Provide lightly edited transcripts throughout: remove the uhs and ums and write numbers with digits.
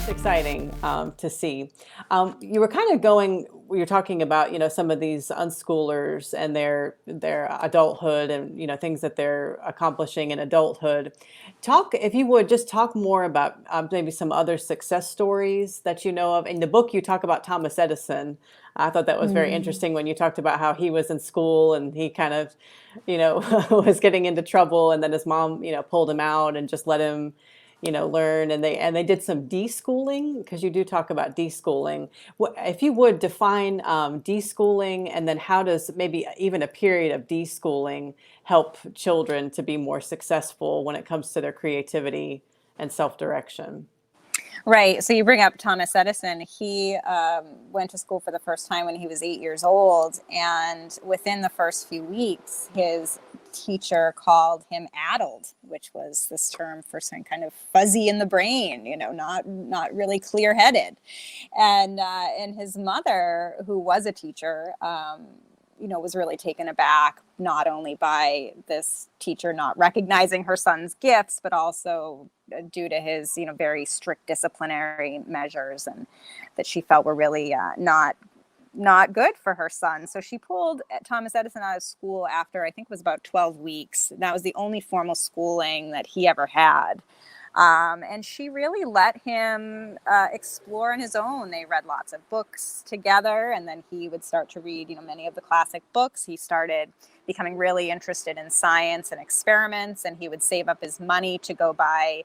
exciting to see. You were kind of you're talking about, some of these unschoolers and their adulthood and, things that they're accomplishing in adulthood. If you would, just talk more about maybe some other success stories that you know of. In the book, you talk about Thomas Edison. I thought that was very Mm. interesting when you talked about how he was in school and he kind of, was getting into trouble, and then his mom, pulled him out and just let him learn, and they did some deschooling, because you do talk about deschooling. What, if you would define deschooling, and then how does maybe even a period of deschooling help children to be more successful when it comes to their creativity and self-direction? Right. So you bring up Thomas Edison. He went to school for the first time when he was 8 years old. And within the first few weeks, his teacher called him addled, which was this term for some kind of fuzzy in the brain, not really clear headed. And his mother, who was a teacher, was really taken aback, not only by this teacher not recognizing her son's gifts, but also due to his, very strict disciplinary measures, and that she felt were really not good for her son. So she pulled Thomas Edison out of school after, I think it was about 12 weeks. That was the only formal schooling that he ever had. And she really let him explore on his own. They read lots of books together, and then he would start to read, many of the classic books. He started becoming really interested in science and experiments, and he would save up his money to go buy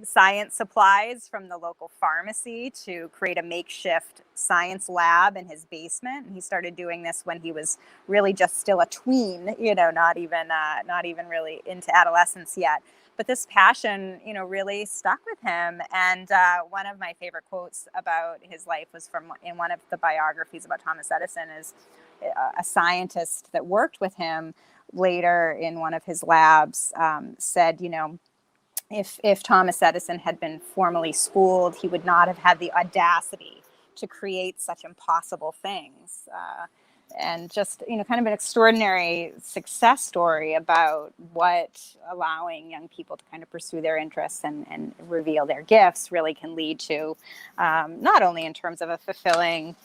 science supplies from the local pharmacy to create a makeshift science lab in his basement. And he started doing this when he was really just still a tween, not even really into adolescence yet. But this passion, really stuck with him. And one of my favorite quotes about his life was in one of the biographies about Thomas Edison. Is a scientist that worked with him later in one of his labs said, if Thomas Edison had been formally schooled, he would not have had the audacity to create such impossible things. And just, kind of an extraordinary success story about what allowing young people to kind of pursue their interests and reveal their gifts really can lead to, not only in terms of a fulfilling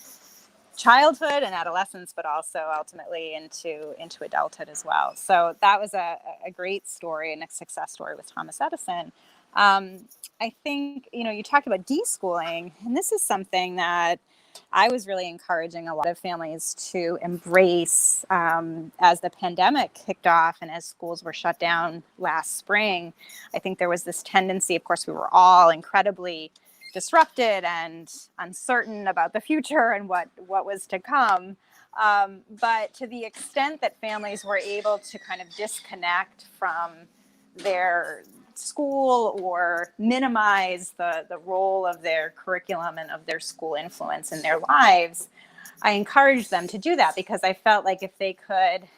childhood and adolescence, but also ultimately into adulthood as well. So that was a great story and a success story with Thomas Edison. I think, you talked about deschooling, and this is something that I was really encouraging a lot of families to embrace as the pandemic kicked off and as schools were shut down last spring. I think there was this tendency, of course, we were all incredibly disrupted and uncertain about the future and what was to come. But to the extent that families were able to kind of disconnect from their school or minimize the role of their curriculum and of their school influence in their lives, I encouraged them to do that, because I felt like if they could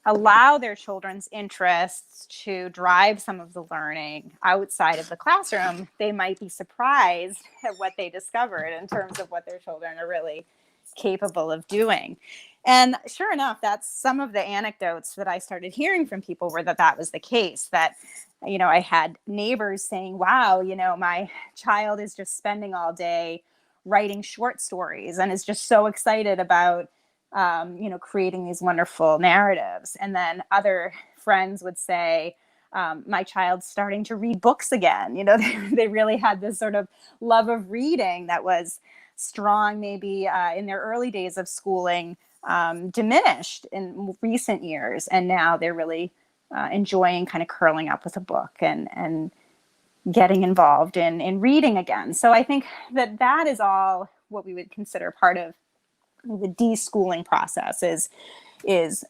allow their children's interests to drive some of the learning outside of the classroom, they might be surprised at what they discovered in terms of what their children are really capable of doing. And sure enough, that's some of the anecdotes that I started hearing from people, were that was the case. That, I had neighbors saying, wow, my child is just spending all day writing short stories and is just so excited about, creating these wonderful narratives. And then other friends would say, my child's starting to read books again. They really had this sort of love of reading that was strong, maybe in their early days of schooling, diminished in recent years. And now they're really enjoying kind of curling up with a book and getting involved in reading again. So I think that is all what we would consider part of the deschooling process, is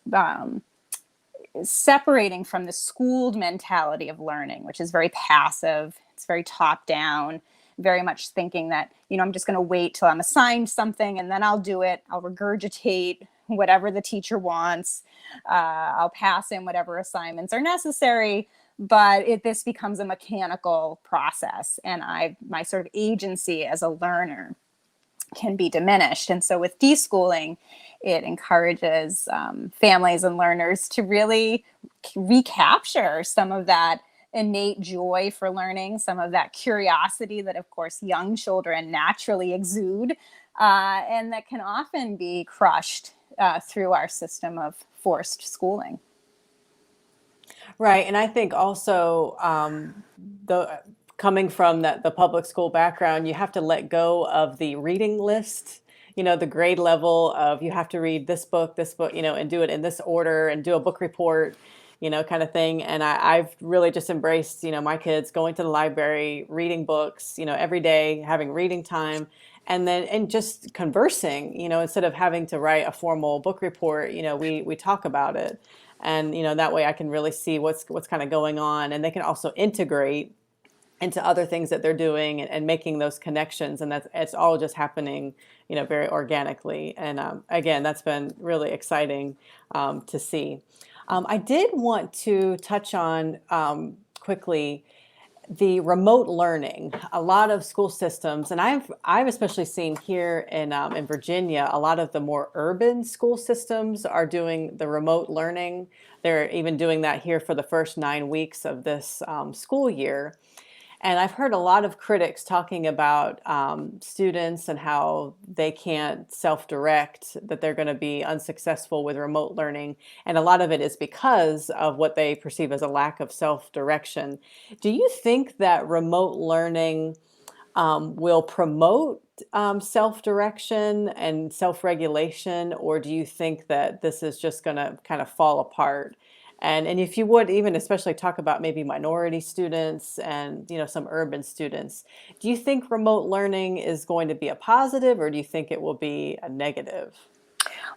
separating from the schooled mentality of learning, which is very passive. It's very top down, very much thinking that, I'm just going to wait till I'm assigned something and then I'll do it. I'll regurgitate whatever the teacher wants. I'll pass in whatever assignments are necessary. But this becomes a mechanical process, and my sort of agency as a learner can be diminished. And so with deschooling, it encourages families and learners to really recapture some of that innate joy for learning, some of that curiosity that, of course, young children naturally exude, and that can often be crushed through our system of forced schooling. Right, and I think also the coming from the public school background, you have to let go of the reading list. The grade level of you have to read this book, and do it in this order and do a book report, kind of thing. And I've really just embraced, my kids going to the library, reading books, every day, having reading time, and just conversing, instead of having to write a formal book report, we talk about it. And that way I can really see what's kind of going on, and they can also integrate into other things that they're doing, and making those connections, and that's it's all just happening very organically. And again, that's been really exciting to see. I did want to touch on quickly the remote learning. A lot of school systems, and I've especially seen here in Virginia, a lot of the more urban school systems are doing the remote learning. They're even doing that here for the first 9 weeks of this school year. And I've heard a lot of critics talking about students and how they can't self-direct, that they're going to be unsuccessful with remote learning. And a lot of it is because of what they perceive as a lack of self-direction. Do you think that remote learning will promote self-direction and self-regulation, or do you think that this is just going to kind of fall apart? And if you would even especially talk about maybe minority students and some urban students, do you think remote learning is going to be a positive, or do you think it will be a negative?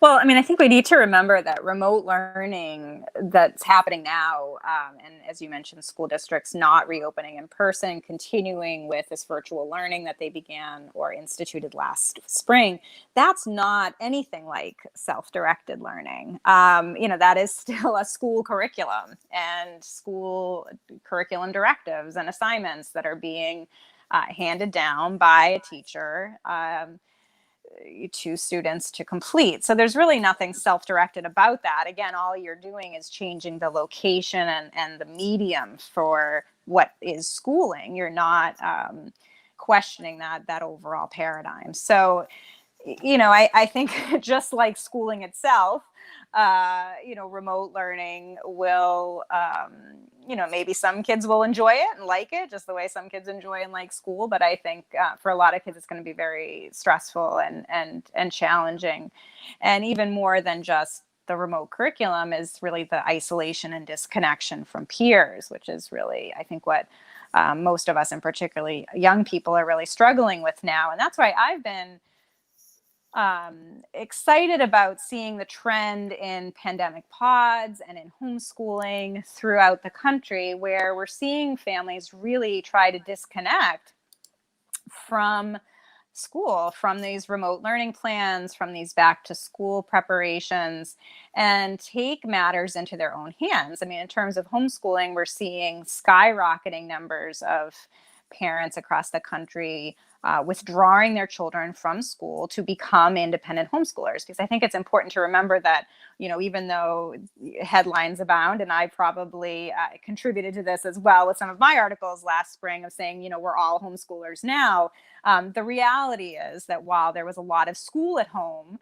Well, I mean, I think we need to remember that remote learning that's happening now, and as you mentioned, school districts not reopening in person, continuing with this virtual learning that they began or instituted last spring, that's not anything like self-directed learning. That is still a school curriculum and school curriculum directives and assignments that are being handed down by a teacher. To students to complete. So there's really nothing self-directed about that. Again, all you're doing is changing the location and the medium for what is schooling. You're not questioning that overall paradigm. So, I think just like schooling itself, remote learning will, maybe some kids will enjoy it and like it just the way some kids enjoy and like school. But I think for a lot of kids, it's going to be very stressful and challenging. And even more than just the remote curriculum is really the isolation and disconnection from peers, which is really, I think, what most of us, and particularly young people, are really struggling with now. And that's why I've been excited about seeing the trend in pandemic pods and in homeschooling throughout the country, where we're seeing families really try to disconnect from school, from these remote learning plans, from these back to school preparations, and take matters into their own hands. I mean, in terms of homeschooling, we're seeing skyrocketing numbers of parents across the country withdrawing their children from school to become independent homeschoolers. Because I think it's important to remember that, even though headlines abound, and I probably contributed to this as well with some of my articles last spring of saying, we're all homeschoolers now. The reality is that while there was a lot of school at home,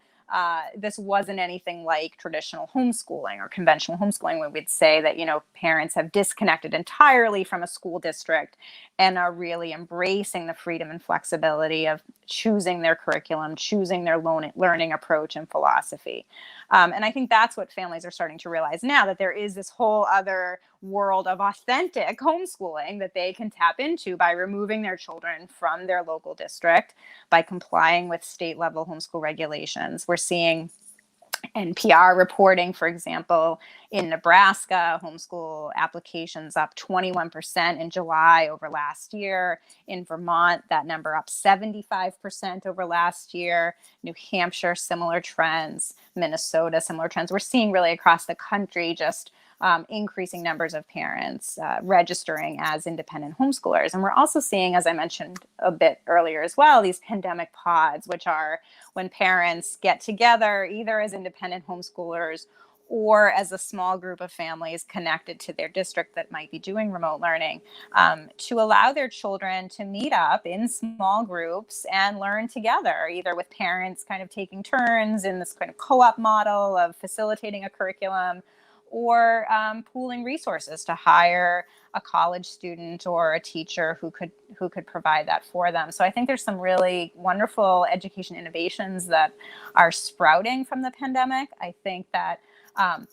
this wasn't anything like traditional homeschooling or conventional homeschooling, when we'd say that, parents have disconnected entirely from a school district and are really embracing the freedom and flexibility of choosing their curriculum, choosing their learning approach and philosophy. And I think that's what families are starting to realize now, that there is this whole other world of authentic homeschooling that they can tap into by removing their children from their local district, by complying with state level homeschool regulations. We're seeing NPR reporting, for example, in Nebraska, homeschool applications up 21% in July over last year. In Vermont, that number up 75% over last year. New Hampshire, similar trends. Minnesota, similar trends. We're seeing really across the country just increasing numbers of parents registering as independent homeschoolers. And we're also seeing, as I mentioned a bit earlier as well, these pandemic pods, which are when parents get together either as independent homeschoolers or as a small group of families connected to their district that might be doing remote learning, to allow their children to meet up in small groups and learn together, either with parents kind of taking turns in this kind of co-op model of facilitating a curriculum, or pooling resources to hire a college student or a teacher who could provide that for them. So I think there's some really wonderful education innovations that are sprouting from the pandemic. I think that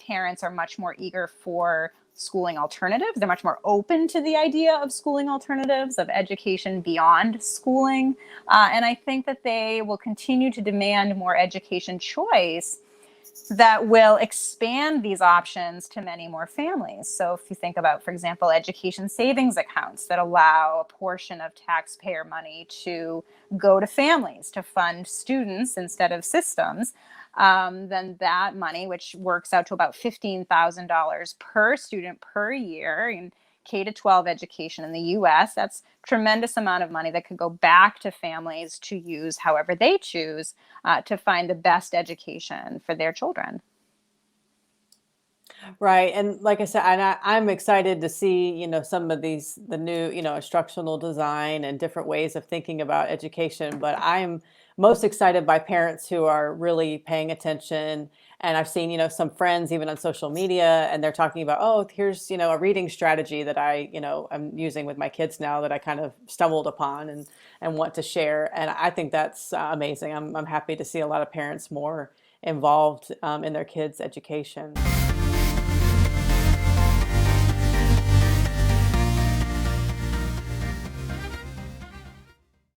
parents are much more eager for schooling alternatives. They're much more open to the idea of schooling alternatives, of education beyond schooling. And I think that they will continue to demand more education choice that will expand these options to many more families. So if you think about, for example, education savings accounts that allow a portion of taxpayer money to go to families to fund students instead of systems, then that money, which works out to about $15,000 per student per year in K-12 education in the US, that's tremendous amount of money that could go back to families to use however they choose to find the best education for their children. Right. And like I said, I'm excited to see, some of the new, instructional design and different ways of thinking about education. But I'm most excited by parents who are really paying attention. And I've seen, some friends even on social media, and they're talking about, oh, here's, a reading strategy that I'm using with my kids now that I kind of stumbled upon and want to share. And I think that's amazing. I'm happy to see a lot of parents more involved in their kids' education.